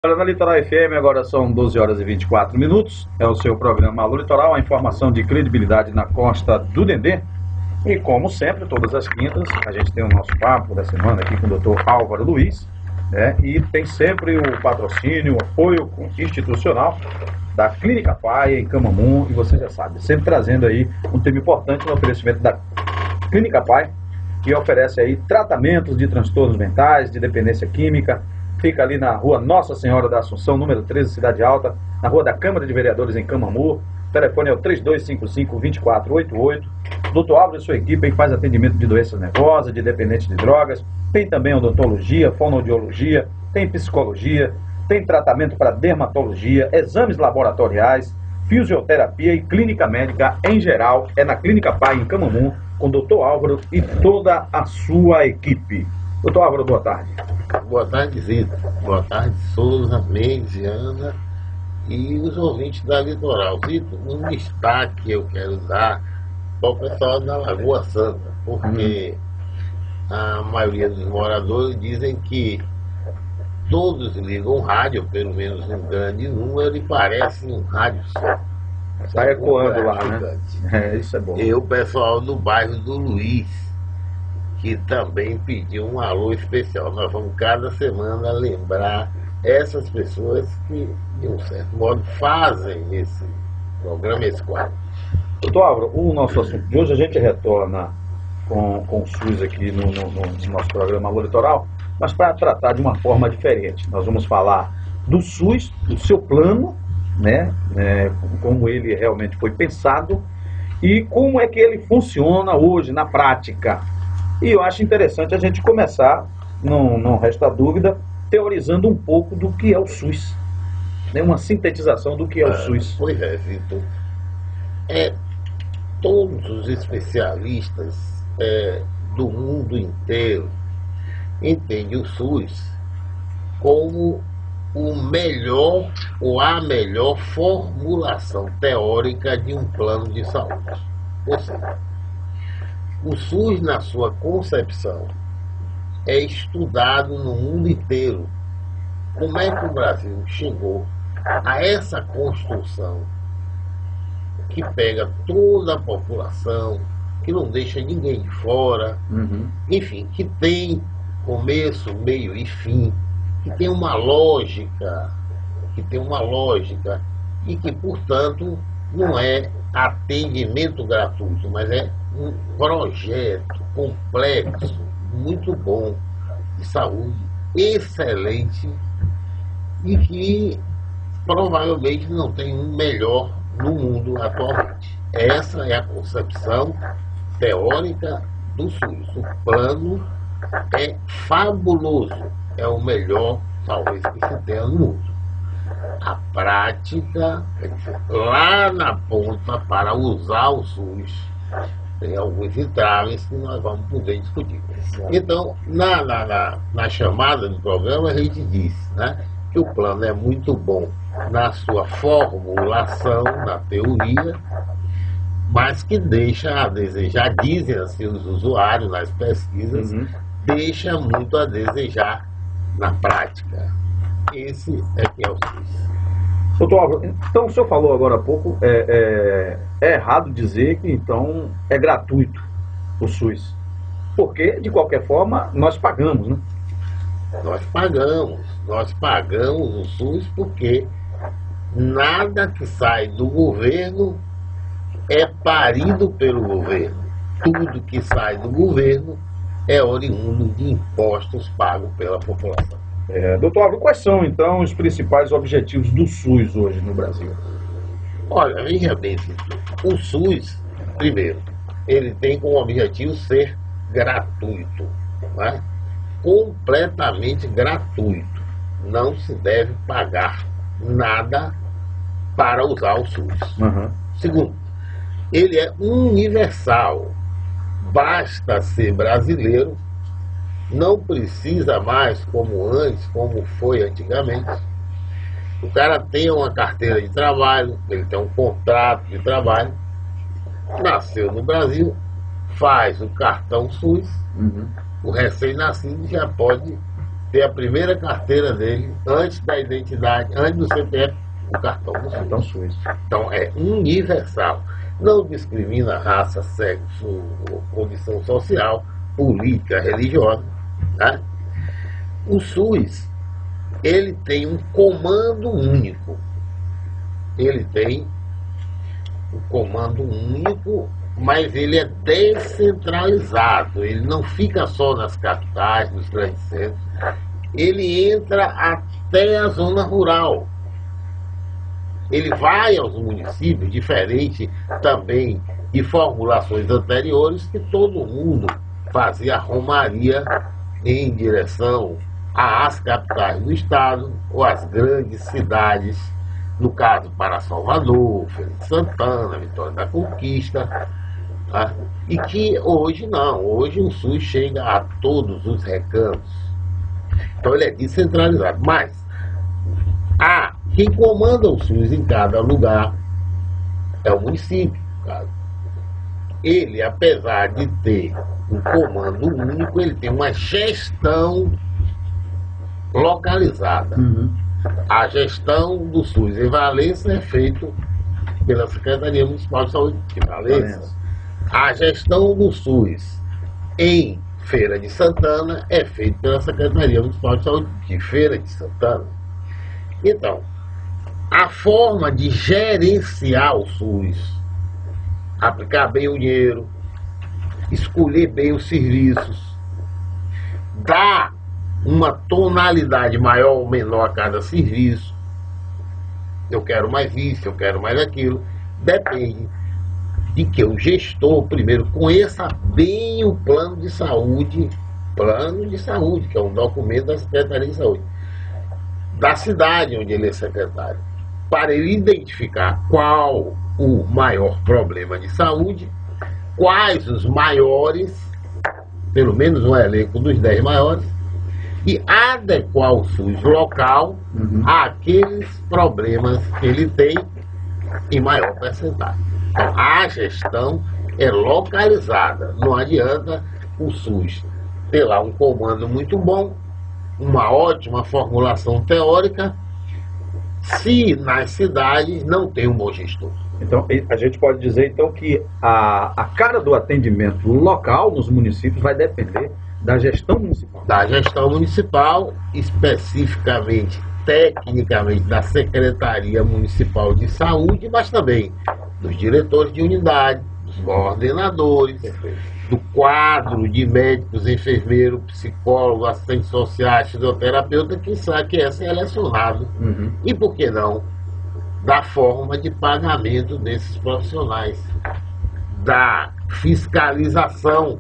Olha, na Litoral FM agora são 12 horas e 24 minutos. É o seu programa Alô Litoral, a informação de credibilidade na costa do Dendê. E como sempre, todas as quintas, a gente tem o nosso papo da semana aqui com o Dr. Álvaro Luiz, né? E tem sempre o patrocínio, o apoio institucional da Clínica Pai em Camamu. E você já sabe, sempre trazendo aí um tema importante no oferecimento da Clínica Pai, que oferece aí tratamentos de transtornos mentais, de dependência química. Fica ali na rua Nossa Senhora da Assunção, número 13, Cidade Alta, na rua da Câmara de Vereadores em Camamu. O telefone é o 3255-2488. Doutor Álvaro e sua equipe faz atendimento de doenças nervosas, de dependentes de drogas. Tem também odontologia, fonoaudiologia, tem psicologia, tem tratamento para dermatologia, exames laboratoriais, fisioterapia e clínica médica em geral. É na Clínica Pai em Camamu, com o doutor Álvaro e toda a sua equipe. Doutor Álvaro, boa tarde. Boa tarde, Zito. Boa tarde, Souza, Mendes, Ana e os ouvintes da Litoral. Zito, um destaque eu quero dar para o pessoal da Lagoa Santa, porque a maioria dos moradores dizem que todos ligam rádio, pelo menos um grande número, e parece um rádio só. Está ecoando lá, né? Isso é bom. E o pessoal do bairro do Luiz, que também pediu um alô especial. Nós vamos cada semana lembrar essas pessoas que, de um certo modo, fazem esse programa, esse quadro. Doutor Álvaro, o nosso assunto de hoje, a gente retorna com o SUS aqui no nosso programa Alô Litoral, mas para tratar de uma forma diferente. Nós vamos falar do SUS, do seu plano, né? Como ele realmente foi pensado e como é que ele funciona hoje na prática. E eu acho interessante a gente começar, não resta dúvida, teorizando um pouco do que é o SUS. Né? Uma sintetização do que é o SUS. Pois é, Vitor. Todos os especialistas do mundo inteiro entendem o SUS como o melhor ou a melhor formulação teórica de um plano de saúde. Ou seja, o SUS, na sua concepção, é estudado no mundo inteiro. Como é que o Brasil chegou a essa construção que pega toda a população, que não deixa ninguém de fora, enfim, que tem começo, meio e fim, que tem uma lógica, e que, portanto, não é atendimento gratuito, mas é um projeto complexo, muito bom, de saúde, excelente, e que provavelmente não tem um melhor no mundo atualmente. Essa é a concepção teórica do SUS. O plano é fabuloso, é o melhor, talvez, que se tenha no mundo. A prática, lá na ponta, para usar o SUS, tem alguns entraves que nós vamos poder discutir. Então, na chamada do programa, a gente disse, né, que o plano é muito bom na sua formulação, na teoria, mas que deixa a desejar, dizem assim os usuários nas pesquisas, deixa muito a desejar na prática. Esse é que é o SUS. Doutor Álvaro, então o senhor falou agora há pouco, é errado dizer que então é gratuito o SUS, porque de qualquer forma nós pagamos, né? Nós pagamos o SUS porque nada que sai do governo é parido pelo governo. Tudo que sai do governo é oriundo de impostos pagos pela população. Doutor Álvaro, quais são então os principais objetivos do SUS hoje no Brasil? Olha, veja bem, o SUS, primeiro, ele tem como objetivo ser gratuito, né? Completamente gratuito. Não se deve pagar nada para usar o SUS. Segundo, ele é universal. Basta ser brasileiro, não precisa mais, como antes, como foi antigamente. O cara tem uma carteira de trabalho, ele tem um contrato de trabalho, nasceu no Brasil, faz o cartão SUS, o recém-nascido já pode ter a primeira carteira dele antes da identidade, antes do CPF, o cartão do SUS. Cartão SUS. Então é universal. Não discrimina raça, sexo, condição social, política, religiosa. Né? O SUS, ele tem um comando único. Ele tem um comando único, mas ele é descentralizado. Ele não fica só nas capitais, nos grandes centros. Ele entra até a zona rural. Ele vai aos municípios, diferente também de formulações anteriores, que todo mundo fazia romaria em direção às capitais do estado ou às grandes cidades, no caso para Salvador, Feira de Santana, Vitória da Conquista, tá? E que hoje não, hoje o SUS chega a todos os recantos. Então ele é descentralizado, mas quem comanda o SUS em cada lugar é o município, cara. Ele, apesar de ter um comando único, ele tem uma gestão localizada. A gestão do SUS em Valença é feita pela Secretaria Municipal de Saúde de Valença. A gestão do SUS em Feira de Santana é feita pela Secretaria Municipal de Saúde de Feira de Santana. Então, a forma de gerenciar o SUS, aplicar bem o dinheiro, escolher bem os serviços, dar uma tonalidade maior ou menor a cada serviço, eu quero mais isso, eu quero mais aquilo, depende de que o gestor, primeiro, conheça bem o plano de saúde, que é um documento da Secretaria de Saúde, da cidade onde ele é secretário, para ele identificar qual o maior problema de saúde, quais os maiores, pelo menos um elenco dos 10 maiores, e adequar o SUS local àqueles problemas que ele tem em maior percentagem. Então, a gestão é localizada. Não adianta o SUS ter lá um comando muito bom, uma ótima formulação teórica, se nas cidades não tem um bom gestor. Então, a gente pode dizer então que a cara do atendimento local nos municípios vai depender da gestão municipal. Da gestão municipal, especificamente, tecnicamente, da Secretaria Municipal de Saúde, mas também dos diretores de unidade, dos coordenadores, do quadro de médicos, enfermeiros, psicólogos, assistentes sociais, fisioterapeuta, que é selecionado. E por que não? Da forma de pagamento desses profissionais, da fiscalização,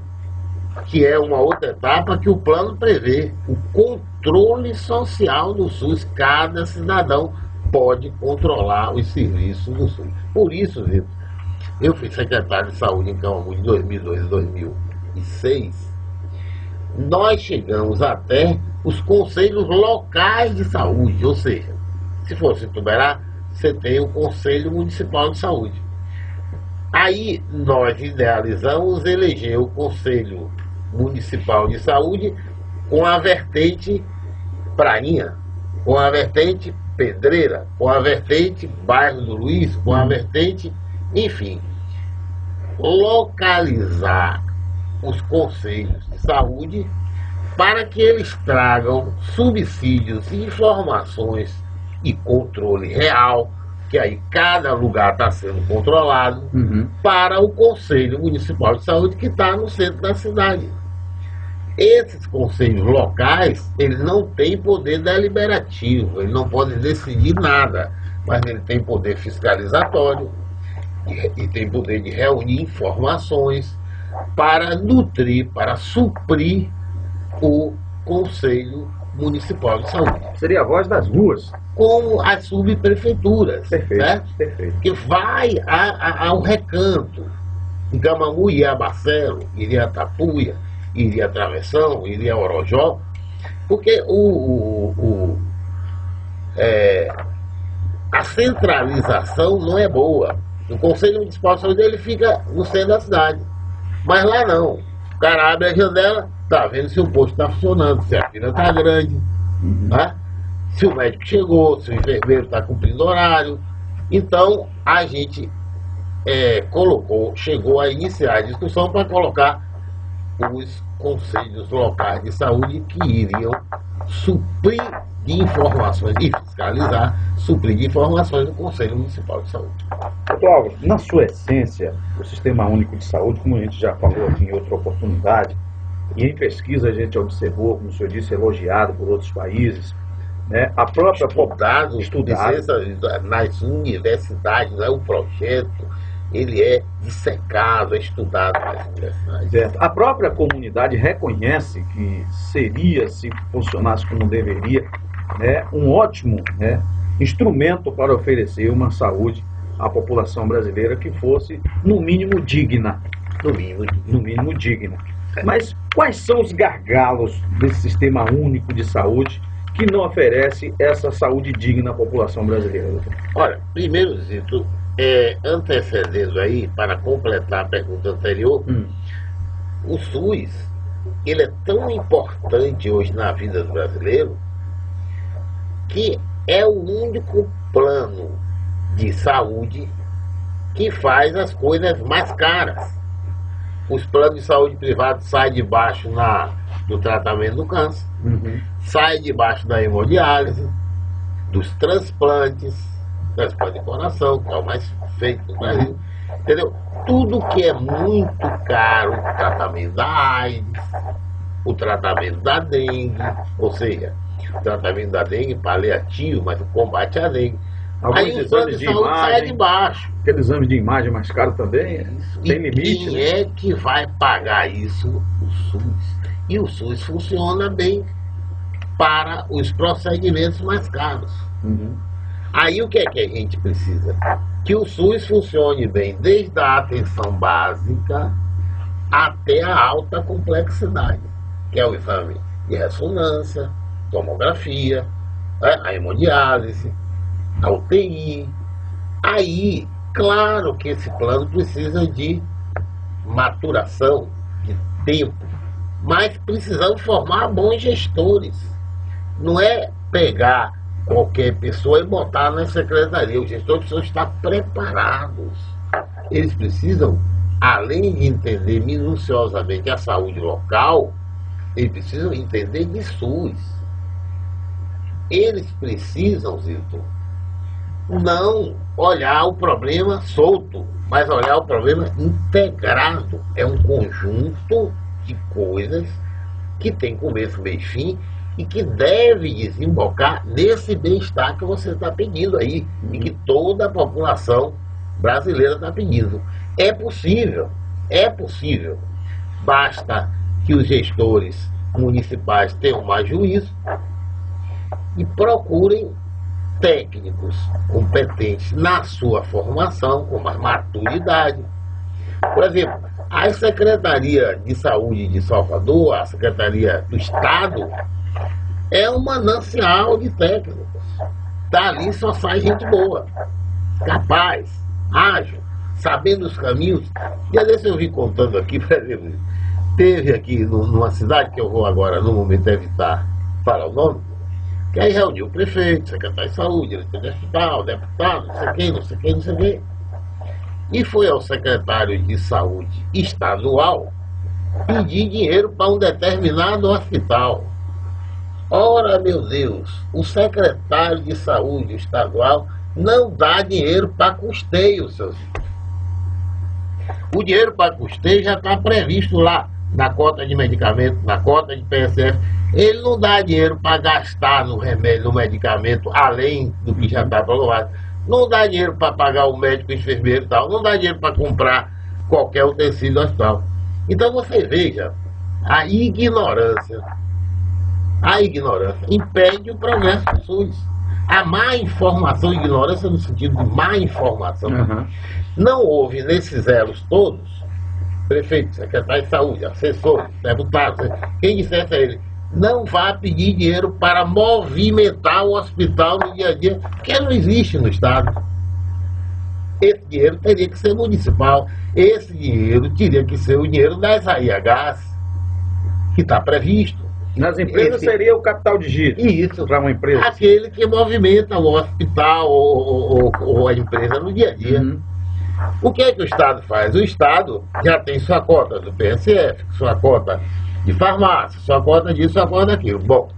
que é uma outra etapa que o plano prevê, o controle social do SUS. Cada cidadão pode controlar os serviços do SUS. Por isso, Vitor, eu fui secretário de saúde em Camamu de 2002 a 2006. Nós chegamos até os conselhos locais de saúde, ou seja, se fosse em Tuberá, você tem o Conselho Municipal de Saúde. Aí nós idealizamos eleger o Conselho Municipal de Saúde com a vertente Prainha, com a vertente Pedreira, com a vertente Bairro do Luiz, com a vertente, enfim, localizar os conselhos de saúde para que eles tragam subsídios, informações e controle real, que aí cada lugar está sendo controlado, para o Conselho Municipal de Saúde, que está no centro da cidade. Esses conselhos locais, eles não têm poder deliberativo, eles não podem decidir nada, mas ele tem poder fiscalizatório e tem poder de reunir informações para nutrir, para suprir o Conselho Municipal de Saúde. Seria a voz das ruas. Como as subprefeituras. Perfeito, né? perfeito. Que vai ao recanto. Em Camamu iria a Barcelo, iria a Tapuia, iria a Travessão, iria a Orojó, porque a centralização não é boa. O Conselho Municipal de Saúde ele fica no centro da cidade, mas lá não. O cara abre a janela, tá vendo se o posto está funcionando, se a fila está grande, né? Se o médico chegou, se o enfermeiro está cumprindo horário. Então, a gente chegou a iniciar a discussão para colocar os conselhos locais de saúde que iriam suprir de informações e fiscalizar, suprir de informações do Conselho Municipal de Saúde. Doutor Álvaro, na sua essência, o Sistema Único de Saúde, como a gente já falou aqui em outra oportunidade, e em pesquisa a gente observou, como o senhor disse, elogiado por outros países, né? A própria estudado nas universidades, né? O projeto, ele é dissecado, é estudado nas universidades. Certo. A própria comunidade reconhece que seria, se funcionasse como deveria, né, um ótimo, né, instrumento para oferecer uma saúde à população brasileira que fosse, no mínimo, digna. No mínimo digna. Mas quais são os gargalos desse Sistema Único de Saúde que não oferece essa saúde digna à população brasileira, doutor? Olha, primeiro, Zito, antecedendo aí, para completar a pergunta anterior, o SUS, ele é tão importante hoje na vida do brasileiro que é o único plano de saúde que faz as coisas mais caras. Os planos de saúde privados saem de baixo do tratamento do câncer, saem de baixo da hemodiálise, dos transplantes, transplante de coração, que é o mais feito no Brasil, entendeu? Tudo que é muito caro, o tratamento da AIDS, o tratamento da dengue, ou seja, o tratamento da dengue paliativo, mas o combate à dengue. Aí o plano de saúde sai de baixo. Aquele exame de imagem mais caro também, tem limite. Quem é que vai pagar isso? O SUS. E o SUS funciona bem para os procedimentos mais caros. Aí o que é que a gente precisa? Que o SUS funcione bem desde a atenção básica até a alta complexidade, que é o exame de ressonância, tomografia, a hemodiálise, a UTI. Aí, claro que esse plano precisa de maturação, de tempo, mas precisamos formar bons gestores. Não é pegar qualquer pessoa e botar na secretaria. Os gestores precisam estar preparados. Eles precisam, além de entender minuciosamente a saúde local, eles precisam entender de SUS. Eles precisam, Zito, não olhar o problema solto, mas olhar o problema integrado. É um conjunto de coisas que tem começo, meio e fim e que deve desembocar nesse bem-estar que você está pedindo aí e que toda a população brasileira está pedindo. É possível, é possível. Basta que os gestores municipais tenham mais juízo e procurem técnicos competentes na sua formação, com mais maturidade. Por exemplo, a Secretaria de Saúde de Salvador, a Secretaria do Estado, é um manancial de técnicos. Dali só sai gente boa, capaz, ágil, sabendo os caminhos. E às vezes eu vim contando aqui, por exemplo, teve aqui numa cidade que eu vou agora, no momento, evitar falar o nome, que aí reuniu o prefeito, secretário de saúde, diretor de hospital, deputado, não sei quem, não sei quem, não sei quem. E foi ao secretário de saúde estadual pedir dinheiro para um determinado hospital. Ora, meu Deus, o secretário de saúde estadual não dá dinheiro para custeio, seus filhos. O dinheiro para custeio já está previsto lá na cota de medicamento, na cota de PSF. Ele não dá dinheiro para gastar no remédio, no medicamento, além do que já está aprovado. Não dá dinheiro para pagar o médico, o enfermeiro e tal. Não dá dinheiro para comprar qualquer utensílio do hospital. Então você veja, a ignorância impede o progresso do SUS. A má informação, ignorância no sentido de má informação. Não houve nesses elos todos, prefeito, secretário de saúde, assessor, deputado, quem dissesse a ele, não vá pedir dinheiro para movimentar o hospital no dia a dia, porque não existe no Estado. Esse dinheiro teria que ser municipal. Esse dinheiro teria que ser o dinheiro das AIHs, que está previsto. Nas empresas seria o capital de giro. Isso. Para uma empresa. Aquele que movimenta o hospital ou a empresa no dia a dia. Uhum. O que é que o Estado faz? O Estado já tem sua cota do PSF, sua cota de farmácia, sua cota disso, sua cota daquilo. Bom,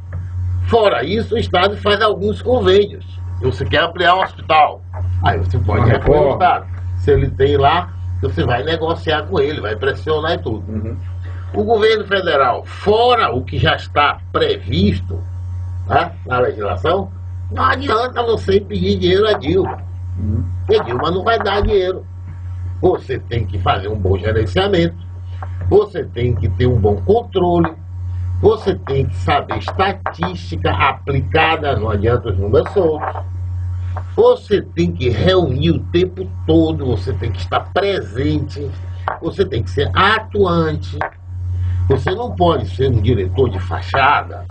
fora isso, o Estado faz alguns convênios. Você quer ampliar um hospital, aí você pode recorrer ao Estado. Se ele tem lá, você vai negociar com ele, vai pressionar e tudo. Uhum. O governo federal, fora o que já está previsto, né, na legislação, não adianta você pedir dinheiro a Dilma. Porque Dilma não vai dar dinheiro. Você tem que fazer um bom gerenciamento, você tem que ter um bom controle, você tem que saber estatística aplicada, não adianta os números soltos. Você tem que reunir o tempo todo, você tem que estar presente, você tem que ser atuante. Você não pode ser um diretor de fachada,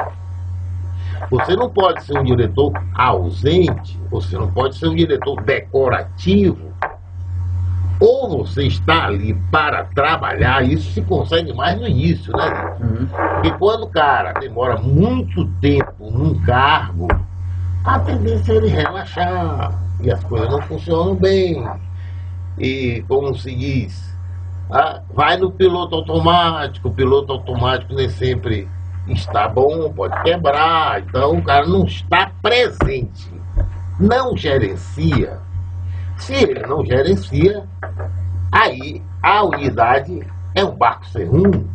você não pode ser um diretor ausente, você não pode ser um diretor decorativo. Ou você está ali para trabalhar, isso se consegue mais no início, né? Uhum. Porque quando o cara demora muito tempo num cargo, a tendência é ele relaxar, e as coisas não funcionam bem. E, como se diz, vai no piloto automático, o piloto automático nem sempre está bom, pode quebrar, então o cara não está presente, não gerencia. Se ele não gerencia, aí a unidade é um barco sem rumo,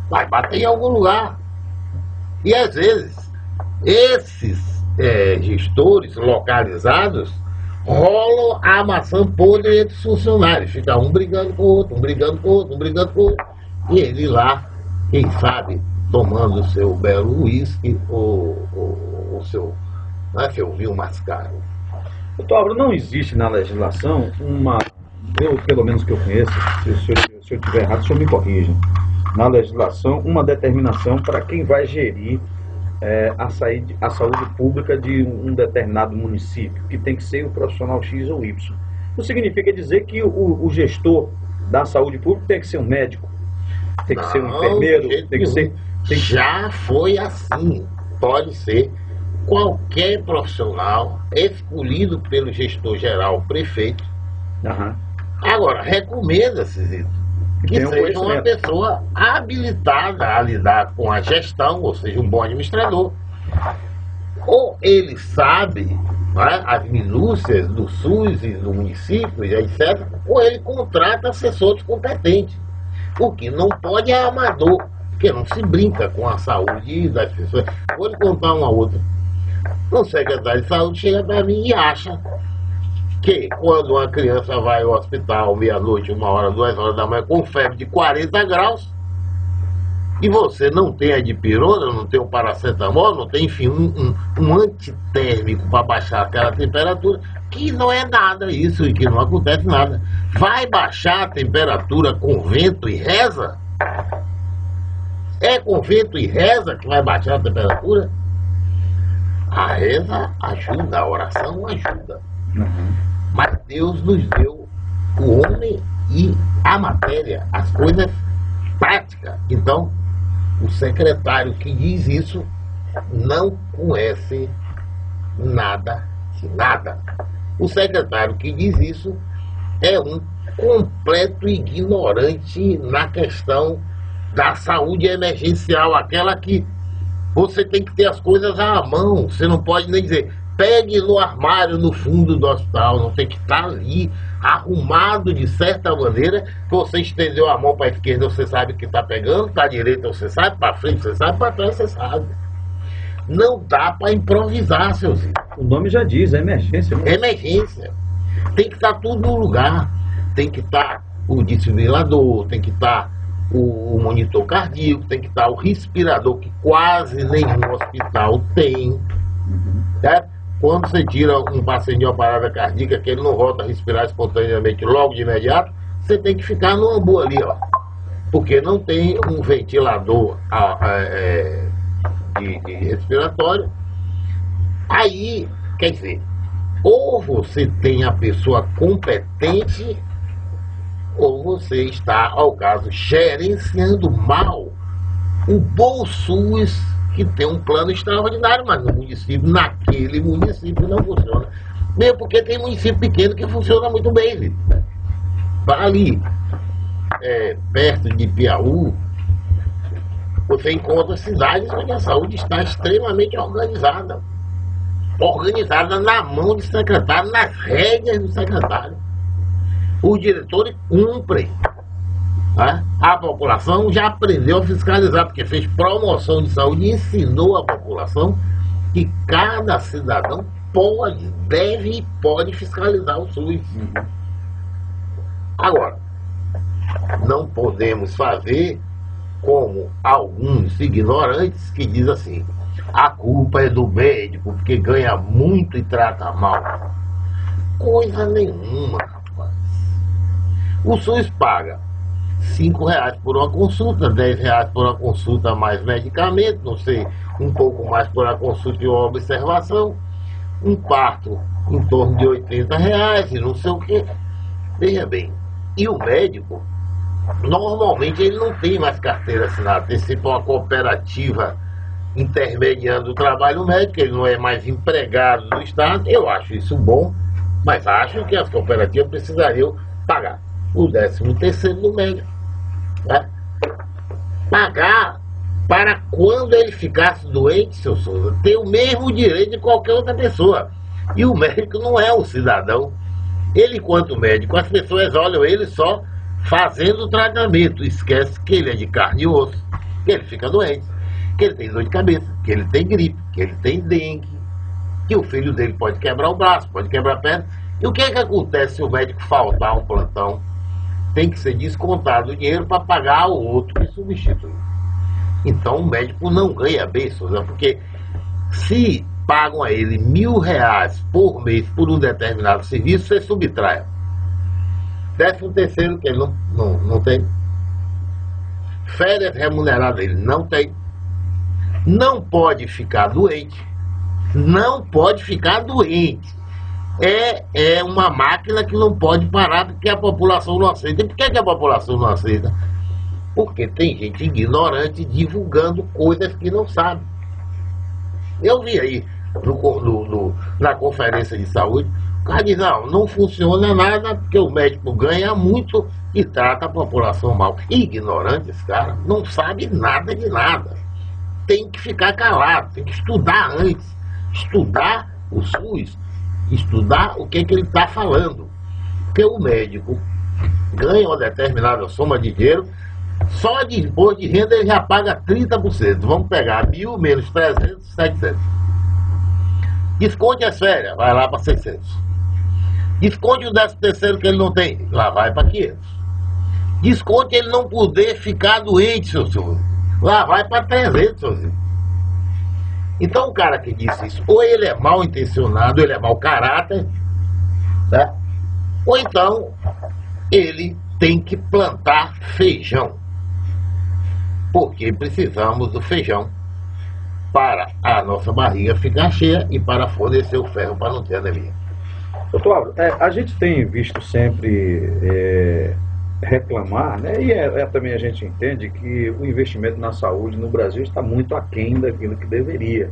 vai bater em algum lugar. E às vezes, esses gestores localizados rolam a maçã podre entre os funcionários, fica um brigando com o outro, um brigando com o outro, um brigando com o outro, e ele lá, quem sabe, tomando o seu belo uísque ou o seu vinho mais caro. Doutor Álvaro, não existe na legislação pelo menos que eu conheço, se eu estiver errado, o senhor me corrija, na legislação, uma determinação para quem vai gerir a saúde pública de um determinado município, que tem que ser o profissional X ou Y. Isso significa dizer que o gestor da saúde pública tem que ser um médico, tem que ser um enfermeiro, tem que ser... Já foi assim, pode ser qualquer profissional escolhido pelo gestor geral, prefeito. Uhum. Agora, recomenda-se que seja uma pessoa habilitada a lidar com a gestão, ou seja, um bom administrador. Ou ele sabe, né, as minúcias do SUS e do município, etc., ou ele contrata assessores competentes. O que não pode é amador, porque não se brinca com a saúde das pessoas. Vou lhe contar uma outra. Um secretário de saúde chega para mim e acha que quando uma criança vai ao hospital meia-noite, 1h, 2h da manhã com febre de 40 graus e você não tem a dipirona, não tem o paracetamol, não tem, enfim, um antitérmico para baixar aquela temperatura, que não é nada isso e que não acontece nada. Vai baixar a temperatura com vento e reza? É com vento e reza que vai baixar a temperatura? A reza ajuda, a oração ajuda. Uhum. Mas Deus nos deu o homem e a matéria, as coisas práticas. Então, o secretário que diz isso não conhece nada de nada. O secretário que diz isso é um completo ignorante na questão da saúde emergencial, aquela que você tem que ter as coisas à mão. Você não pode nem dizer, pegue no armário no fundo do hospital. Não, tem que estar ali, arrumado de certa maneira, que você estendeu a mão para a esquerda, você sabe que está pegando, para a direita você sabe, para frente você sabe, para trás você sabe. Não dá para improvisar, seus filhos. O nome já diz, é emergência. É emergência. Tem que estar tudo no lugar. Tem que estar o desfibrilador, tem que estar o monitor cardíaco, tem que estar o respirador, que quase nenhum hospital tem. Certo? Quando você tira um paciente de uma parada cardíaca, que ele não volta a respirar espontaneamente logo de imediato, você tem que ficar no ambu ali, ó. Porque não tem um ventilador de respiratório. Aí, quer dizer, ou você tem a pessoa competente, ou você está, ao caso, gerenciando mal um bom SUS que tem um plano extraordinário, mas no município, naquele município não funciona. Mesmo porque tem município pequeno que funciona muito bem, viu? Ali, perto de Piauí, você encontra cidades onde a saúde está extremamente organizada. Organizada na mão do secretário, nas rédeas do secretário. Os diretores cumprem. Né? A população já aprendeu a fiscalizar, porque fez promoção de saúde e ensinou a população que cada cidadão deve e pode fiscalizar o SUS. Agora, não podemos fazer como alguns ignorantes que dizem assim: a culpa é do médico porque ganha muito e trata mal. Coisa nenhuma, rapaz. O SUS paga R$5 por uma consulta, R$10 por uma consulta mais medicamento, não sei, um pouco mais por uma consulta e uma observação, um parto em torno de R$80 e não sei o que. Veja bem, e o médico, normalmente ele não tem mais carteira assinada, tem sempre uma cooperativa intermediando o trabalho médico, ele não é mais empregado do Estado. Eu acho isso bom, mas acho que as cooperativas precisariam pagar o 13º do médico, né? Pagar para quando ele ficasse doente, seu Souza, ter o mesmo direito de qualquer outra pessoa. E o médico não é um cidadão. Ele, enquanto médico, as pessoas olham ele só fazendo o tratamento, esquece que ele é de carne e osso, que ele fica doente, que ele tem dor de cabeça, que ele tem gripe, que ele tem dengue, que o filho dele pode quebrar o braço, pode quebrar a perna. E o que é que acontece se o médico faltar um plantão? Tem que ser descontado o dinheiro para pagar o outro que substitui. Então o médico não ganha bem, Souza, porque se pagam a ele R$1.000 por mês por um determinado serviço, você subtrai. 13º que ele não tem. Férias remuneradas ele não tem. Não pode ficar doente. Não pode ficar doente. É uma máquina que não pode parar porque a população não aceita. E por que a população não aceita? Porque tem gente ignorante divulgando coisas que não sabe. Eu vi aí na conferência de saúde, o cara diz: não funciona nada porque o médico ganha muito e trata a população mal. Ignorante esse cara, não sabe nada de nada. Tem que ficar calado, tem que estudar antes. Estudar o SUS, estudar o que ele está falando. Porque o médico ganha uma determinada soma de dinheiro, só de imposto de renda ele já paga 30%. Vamos pegar 1.000 menos 300, 700. Desconte as férias, vai lá para 600. Desconte o 13º que ele não tem, lá vai para 500. Desconte ele não poder ficar doente, seu senhor, lá vai para 300, seu senhor. Então o cara que disse isso, ou ele é mal intencionado, ele é mau caráter, né? Ou então ele tem que plantar feijão, porque precisamos do feijão para a nossa barriga ficar cheia e para fornecer o ferro para não ter anemia. Doutor Álvaro, a gente tem visto sempre reclamar, né? E também a gente entende que o investimento na saúde no Brasil está muito aquém daquilo que deveria.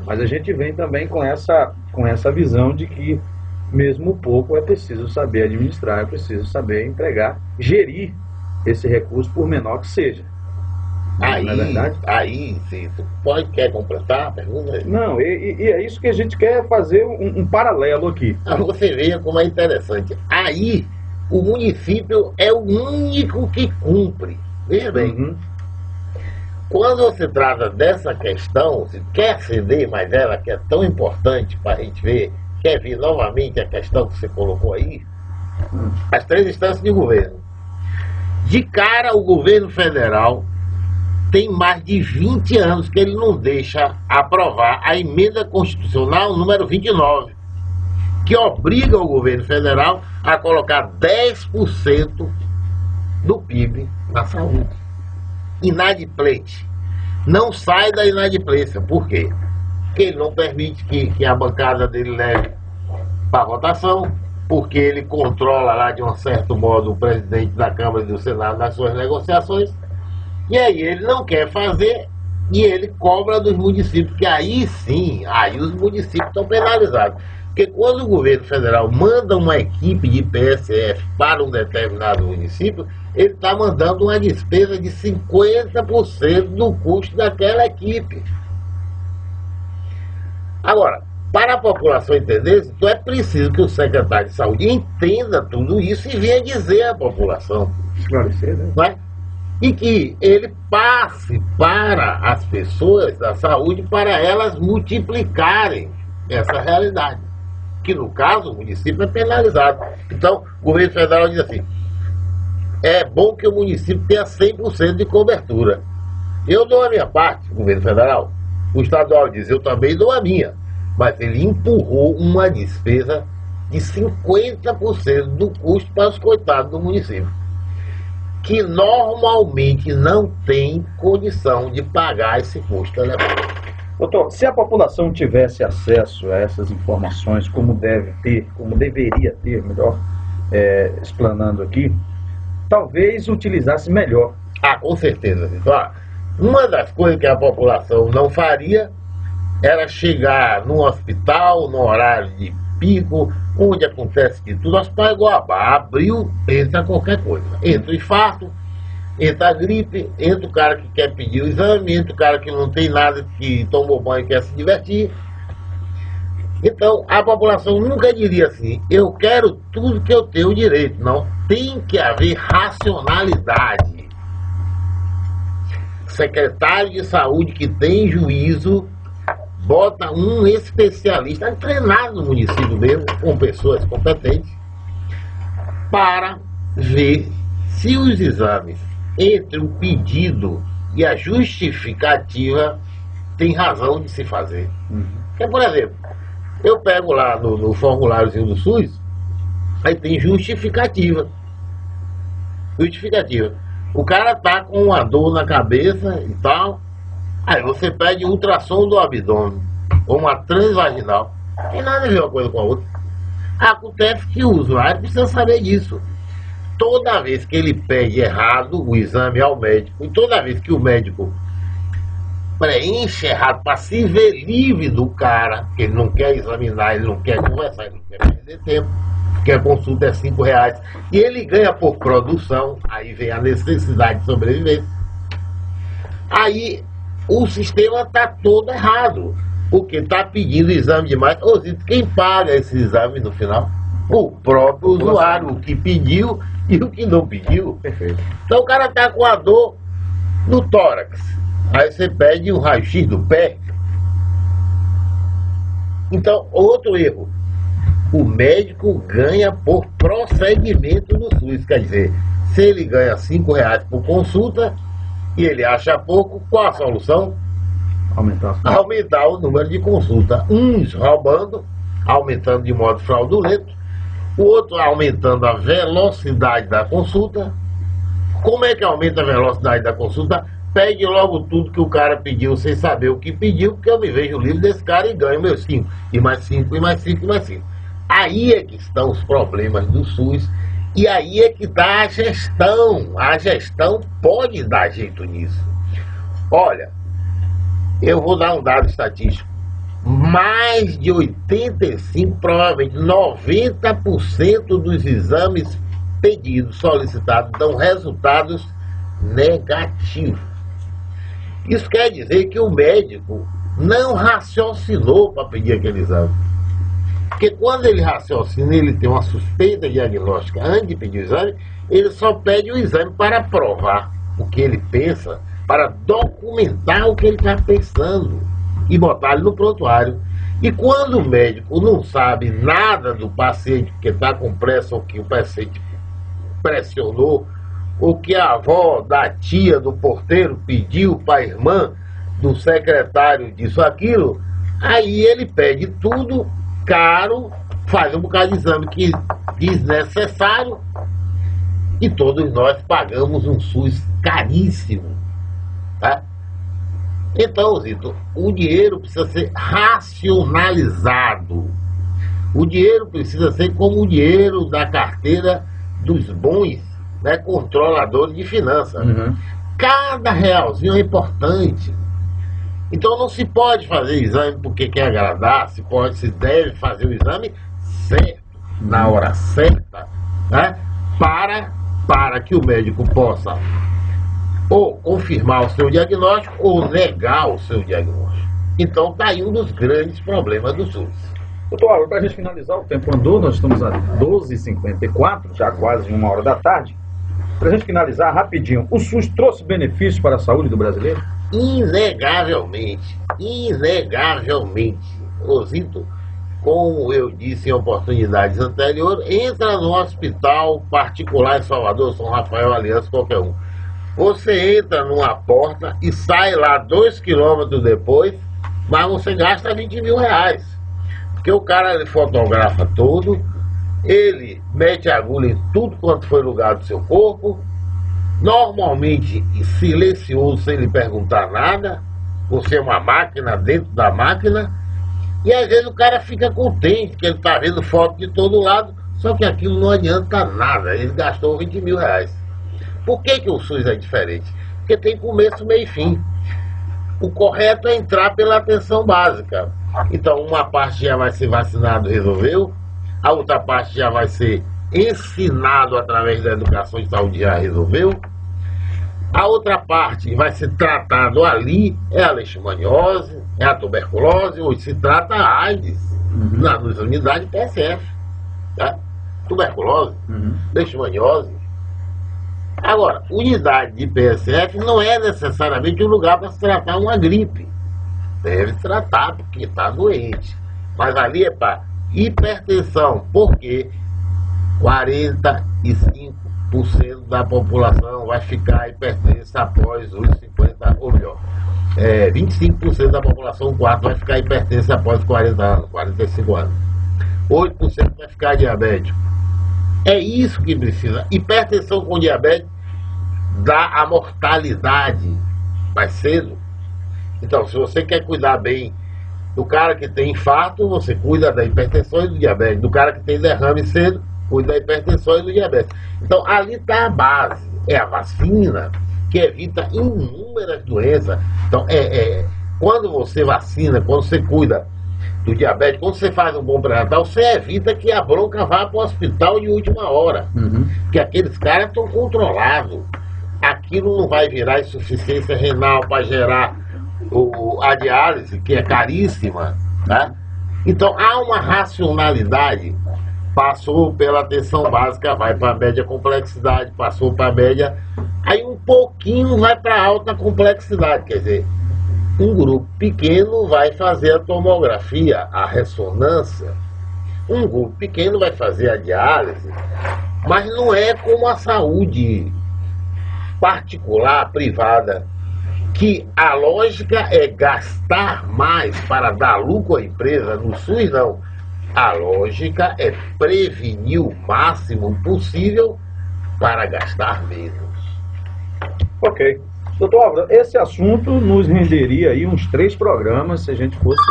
Mas a gente vem também com essa visão de que mesmo pouco é preciso saber administrar, é preciso saber empregar, gerir esse recurso por menor que seja. Aí, não é verdade? Aí, sim, quer completar a pergunta? Não, e é isso que a gente quer fazer um paralelo aqui. Você veja como é interessante. Aí, o município é o único que cumpre. Veja bem, quando você trata dessa questão, se quer ceder, mas ela que é tão importante para a gente ver, quer ver novamente a questão que você colocou aí, as 3 instâncias de governo. De cara, o governo federal tem mais de 20 anos que ele não deixa aprovar a emenda constitucional número 29, que obriga o governo federal a colocar 10% do PIB na saúde. Inadimplente. Não sai da inadimplência. Por quê? Porque ele não permite que a bancada dele leve para votação, porque ele controla lá de um certo modo o presidente da Câmara e do Senado nas suas negociações. E aí ele não quer fazer e ele cobra dos municípios, que aí sim, aí os municípios estão penalizados. Porque quando o governo federal manda uma equipe de PSF para um determinado município, ele está mandando uma despesa de 50% do custo daquela equipe. Agora, para a população entender isso, então é preciso que o secretário de saúde entenda tudo isso e venha dizer à população. Esclarecer, né? Não é? E que ele passe para as pessoas da saúde para elas multiplicarem essa realidade. Que no caso o município é penalizado. Então o governo federal diz assim: é bom que o município tenha 100% de cobertura. Eu dou a minha parte, o governo federal. O estadual diz: eu também dou a minha. Mas ele empurrou uma despesa de 50% do custo para os coitados do município, que normalmente não tem condição de pagar esse custo elevado. Doutor, se a população tivesse acesso a essas informações como deve ter, como deveria ter, melhor explanando aqui, talvez utilizasse melhor. Ah, com certeza. Então, uma das coisas que a população não faria era chegar num hospital, no horário de pico, onde acontece de tudo. Hospital é igual a bar, abriu, entra qualquer coisa. Entra o infarto, entra a gripe, entra o cara que quer pedir o exame, entra o cara que não tem nada, que tomou banho e quer se divertir. Então, a população nunca diria assim: eu quero tudo que eu tenho direito. Não, tem que haver racionalidade. Secretário de saúde que tem juízo bota um especialista treinado no município mesmo, com pessoas competentes, para ver se os exames entre o pedido e a justificativa tem razão de se fazer. Porque, por exemplo, eu pego lá no formuláriozinho do SUS, aí tem justificativa. Justificativa. O cara tá com uma dor na cabeça e tal, aí você pede ultrassom do abdômen, ou uma transvaginal. Não tem nada a ver uma coisa com a outra. Acontece que o usuário precisa saber disso. Toda vez que ele pede errado o exame ao médico, e toda vez que o médico preenche errado para se ver livre do cara, que ele não quer examinar, ele não quer conversar, ele não quer perder tempo, porque a consulta é R$5, e ele ganha por produção, aí vem a necessidade de sobrevivência. Aí o sistema está todo errado, porque está pedindo exame demais. Ô, Zito, quem paga esse exame no final? O próprio usuário, o que pediu e o que não pediu. Perfeito. Então o cara está com a dor no tórax, aí você pede um raio-x do pé. Então, outro erro: o médico ganha por procedimento no SUS. Quer dizer, se ele ganha R$5 por consulta e ele acha pouco, qual a solução? Aumentar o número de consultas. Uns roubando, aumentando de modo fraudulento, o outro aumentando a velocidade da consulta. Como é que aumenta a velocidade da consulta? Pede logo tudo que o cara pediu sem saber o que pediu, porque eu me vejo livre desse cara e ganho meus 5, e mais 5, e mais 5, e mais 5. Aí é que estão os problemas do SUS, e aí é que está a gestão. A gestão pode dar jeito nisso. Olha, eu vou dar um dado estatístico: mais de 85%, provavelmente 90% dos exames pedidos, solicitados, dão resultados negativos. Isso quer dizer que o médico não raciocinou para pedir aquele exame. Porque quando ele raciocina, ele tem uma suspeita diagnóstica antes de pedir o exame, ele só pede o exame para provar o que ele pensa, para documentar o que ele está pensando e botar ele no prontuário. E quando o médico não sabe nada do paciente, porque está com pressa, ou que o paciente pressionou, ou que a avó da tia do porteiro pediu para a irmã do secretário disso, aquilo, aí ele pede tudo caro, faz um bocado de exame que desnecessário, e todos nós pagamos um SUS caríssimo, tá? Então, Zito, o dinheiro precisa ser racionalizado. O dinheiro precisa ser como o dinheiro da carteira dos bons, né, controladores de finanças. cada realzinho é importante. Então não se pode fazer exame porque quer agradar, se deve fazer o exame certo, na hora certa, né? Para que o médico possa ou confirmar o seu diagnóstico ou negar o seu diagnóstico. Então está aí um dos grandes problemas do SUS. Doutor, para a gente finalizar, o tempo andou, nós estamos a 12h54, já quase 1h da tarde. Para a gente finalizar rapidinho, o SUS trouxe benefícios para a saúde do brasileiro? Inegavelmente, Osito, como eu disse em oportunidades anteriores, entra no hospital particular em Salvador, São Rafael, Aliança, qualquer um. Você entra numa porta e sai lá 2 quilômetros depois, mas você gasta 20 mil reais. Porque o cara ele fotografa tudo, ele mete a agulha em tudo quanto foi lugar do seu corpo, normalmente silencioso, sem lhe perguntar nada, você é uma máquina dentro da máquina, e às vezes o cara fica contente, que ele está vendo foto de todo lado, só que aquilo não adianta nada, ele gastou 20 mil reais. Por que o SUS é diferente? Porque tem começo, meio e fim. O correto é entrar pela atenção básica. Então, uma parte já vai ser vacinado, resolveu. A outra parte já vai ser ensinado através da educação de saúde, já resolveu. A outra parte vai ser tratado ali, é a leishmaniose, é a tuberculose, hoje se trata a AIDS, nas unidades PSF. Tá? Tuberculose, leishmaniose. Agora, unidade de PSF não é necessariamente um lugar para se tratar uma gripe. Deve tratar porque está doente. Mas ali é para hipertensão, porque 45% da população vai ficar hipertensa após os 50, ou melhor, 25% da população, 4 vai ficar hipertensa após 40 anos, 45 anos. 8% vai ficar diabético. É isso que precisa. Hipertensão com diabetes dá a mortalidade mais cedo. Então, se você quer cuidar bem do cara que tem infarto, você cuida da hipertensão e do diabetes. Do cara que tem derrame cedo, cuida da hipertensão e do diabetes. Então, ali está a base. É a vacina que evita inúmeras doenças. Então, quando você vacina, quando você cuida do diabetes, quando você faz um bom pré-natal, você evita que a bronca vá para o hospital de última hora. Porque aqueles caras estão controlados. Aquilo não vai virar insuficiência renal para gerar a diálise, que é caríssima. Tá? Então há uma racionalidade. Passou pela atenção básica, vai para a média complexidade, passou para a média, aí um pouquinho vai para a alta complexidade. Quer dizer, um grupo pequeno vai fazer a tomografia, a ressonância. Um grupo pequeno vai fazer a diálise. Mas não é como a saúde particular, privada, que a lógica é gastar mais para dar lucro à empresa. No SUS não. A lógica é prevenir o máximo possível para gastar menos. Ok. Doutor Álvaro, esse assunto nos renderia aí uns 3 programas se a gente fosse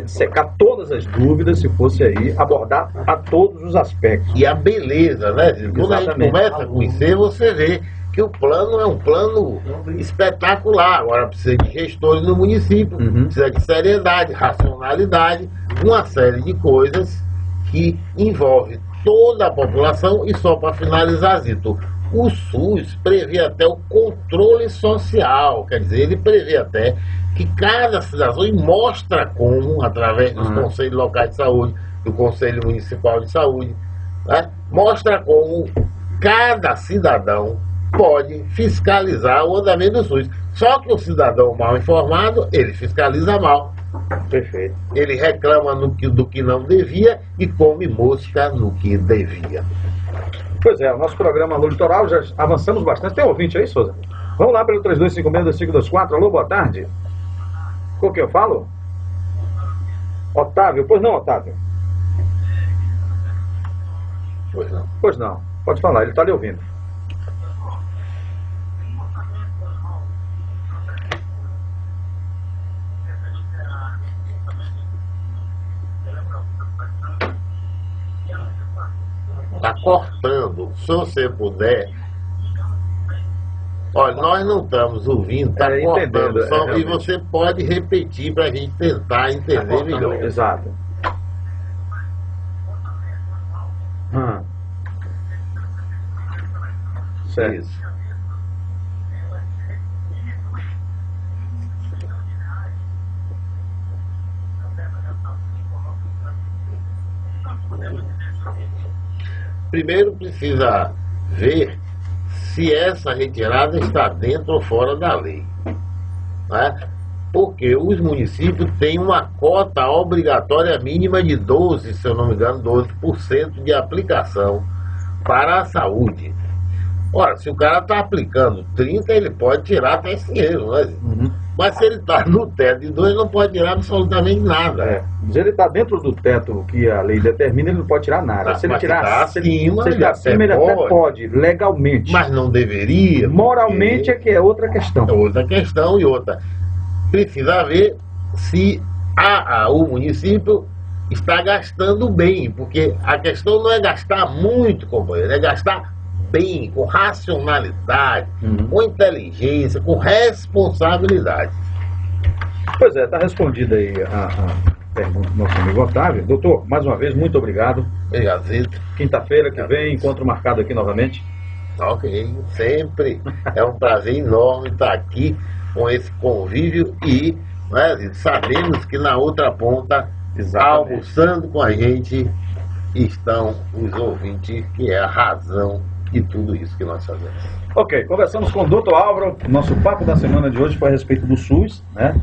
dissecar todas as dúvidas, se fosse aí abordar a todos os aspectos. E a beleza, né? Quando a gente começa a conhecer, você vê que o plano é um plano espetacular. Agora precisa de gestores no município, precisa de seriedade, racionalidade, uma série de coisas que envolve toda a população. E só para finalizar, Zito, o SUS prevê até o controle social, quer dizer, ele prevê até que cada cidadão, e mostra como, através dos conselhos locais de saúde, do Conselho Municipal de Saúde, né, mostra como cada cidadão pode fiscalizar o andamento do SUS. Só que o cidadão mal informado, ele fiscaliza mal. Perfeito. Ele reclama do que não devia e come mosca no que devia. Pois é, o nosso programa Alô Litoral, já avançamos bastante. Tem ouvinte aí, Souza? Vamos lá pelo 3256-2524. Alô, boa tarde. Com que eu falo? Otávio? Pois não, Otávio? Pois não. Pois não. Pode falar, ele está lhe ouvindo. Está cortando. Se você puder Olha, nós não estamos ouvindo, está cortando o som, e você pode repetir para a gente tentar entender melhor. Exato. Certo. Isso. Primeiro precisa ver se essa retirada está dentro ou fora da lei, né? Porque os municípios têm uma cota obrigatória mínima de 12%, se eu não me engano, 12% de aplicação para a saúde. Ora, se o cara está aplicando 30%, ele pode tirar até esse dinheiro, né? Mas se ele está no teto de 2%, não pode tirar absolutamente nada. Se ele está dentro do teto que a lei determina, ele não pode tirar nada. Se ele tirar acima, ele até pode, legalmente. Mas não deveria. Moralmente é que é outra questão. É outra questão e outra. Precisa ver se o município está gastando bem, porque a questão não é gastar muito, companheiro, é gastar bem, com racionalidade, com inteligência, com responsabilidade. Pois é, está respondida aí a pergunta do nosso amigo Otávio. Doutor, mais uma vez, muito obrigado. Obrigado, Zito. Quinta-feira que vem, encontro marcado aqui novamente. Ok, sempre. É um prazer enorme estar aqui com esse convívio e, né, Zito, sabemos que na outra ponta, almoçando com a gente, estão os ouvintes, que é a razão de tudo isso que nós fazemos. Ok, conversamos com o Dr. Álvaro. Nosso papo da semana de hoje foi a respeito do SUS, né?